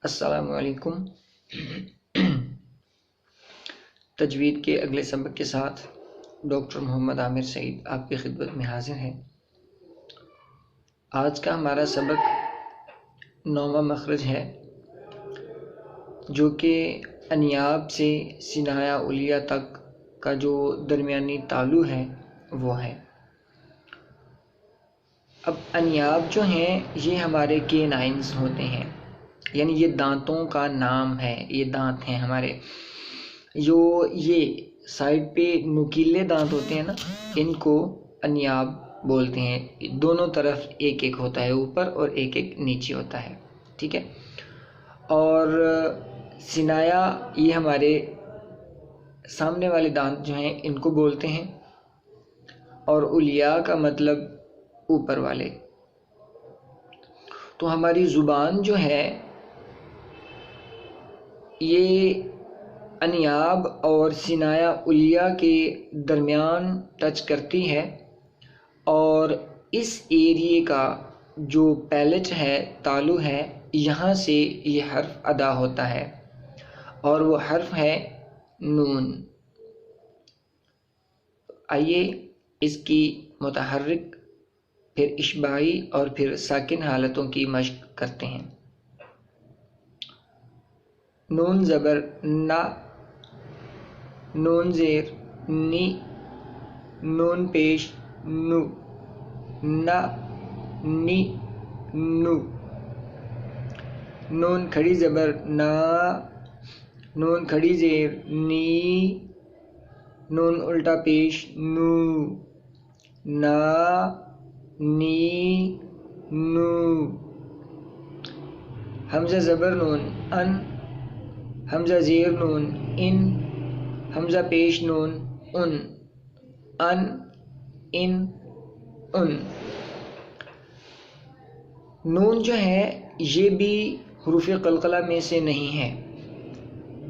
السلام علیکم۔ تجوید کے اگلے سبق کے ساتھ ڈاکٹر محمد عامر سعید آپ کی خدمت میں حاضر ہیں۔ آج کا ہمارا سبق 9واں مخرج ہے، جو کہ انیاب سے ثنایا علیہ تک کا جو درمیانی تالو ہے وہ ہے۔ اب انیاب جو ہیں یہ ہمارے کینائنز ہوتے ہیں، یعنی یہ دانتوں کا نام ہے، یہ دانت ہیں ہمارے، جو یہ سائڈ پہ نکیلے دانت ہوتے ہیں نا، ان کو انیاب بولتے ہیں۔ دونوں طرف ایک ایک ہوتا ہے، اوپر اور ایک ایک نیچے ہوتا ہے، ٹھیک ہے۔ اور ثنایا یہ ہمارے سامنے والے دانت جو ہیں ان کو بولتے ہیں، اور علیہ کا مطلب اوپر والے۔ تو ہماری زبان جو ہے یہ انیاب اور ثنایا علیہ کے درمیان ٹچ کرتی ہے، اور اس ایریے کا جو پیلٹ ہے، تالو ہے، یہاں سے یہ حرف ادا ہوتا ہے، اور وہ حرف ہے نون۔ آئیے اس کی متحرک، پھر اشباعی اور پھر ساکن حالتوں کی مشق کرتے ہیں۔ نون زبر نا، نون زیر نی، نون پیش نو، نا نی نو، نون کھڑی زبر نا، نون کھڑی زیر نی، نون الٹا پیش نو، نا نی نو، حمزہ زبر نون ان، حمزہ زیر نون ان، حمزہ پیش نون ان، ان ان ان۔ نون جو ہے یہ بھی حروف قلقلہ میں سے نہیں ہے،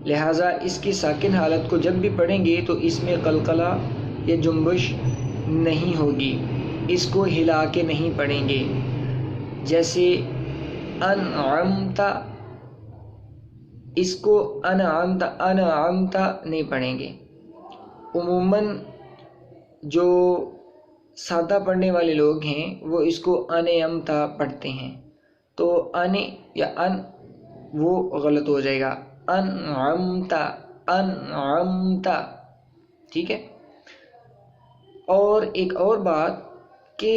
لہٰذا اس کی ساکن حالت کو جب بھی پڑھیں گے تو اس میں قلقلہ یا جنبش نہیں ہوگی، اس کو ہلا کے نہیں پڑھیں گے۔ جیسے انعمت، اس کو انعمت انعمت نہیں پڑھیں گے۔ عموماً جو سادہ پڑھنے والے لوگ ہیں وہ اس کو انعمت پڑھتے ہیں، تو ان یا ان وہ غلط ہو جائے گا، انعمت انعمت، ٹھیک ہے۔ اور ایک اور بات کہ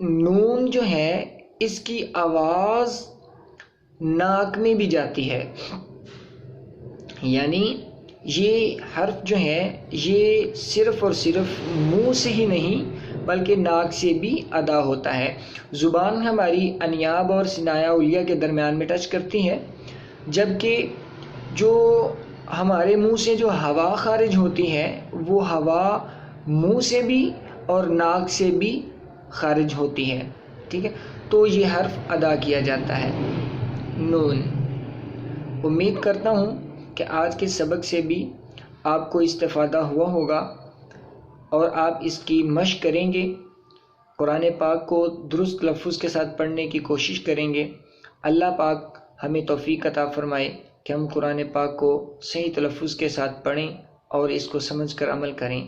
نون جو ہے اس کی آواز ناک میں بھی جاتی ہے، یعنی یہ حرف جو ہے یہ صرف اور صرف منہ سے ہی نہیں بلکہ ناک سے بھی ادا ہوتا ہے۔ زبان ہماری انیاب اور ثنایا علیہ کے درمیان میں ٹچ کرتی ہے، جبکہ جو ہمارے منہ سے جو ہوا خارج ہوتی ہے وہ ہوا منہ سے بھی اور ناک سے بھی خارج ہوتی ہے، ٹھیک ہے۔ تو یہ حرف ادا کیا جاتا ہے نون۔ امید کرتا ہوں کہ آج کے سبق سے بھی آپ کو استفادہ ہوا ہوگا، اور آپ اس کی مشق کریں گے، قرآن پاک کو درست تلفظ کے ساتھ پڑھنے کی کوشش کریں گے۔ اللہ پاک ہمیں توفیق عطا فرمائے کہ ہم قرآن پاک کو صحیح تلفظ کے ساتھ پڑھیں اور اس کو سمجھ کر عمل کریں۔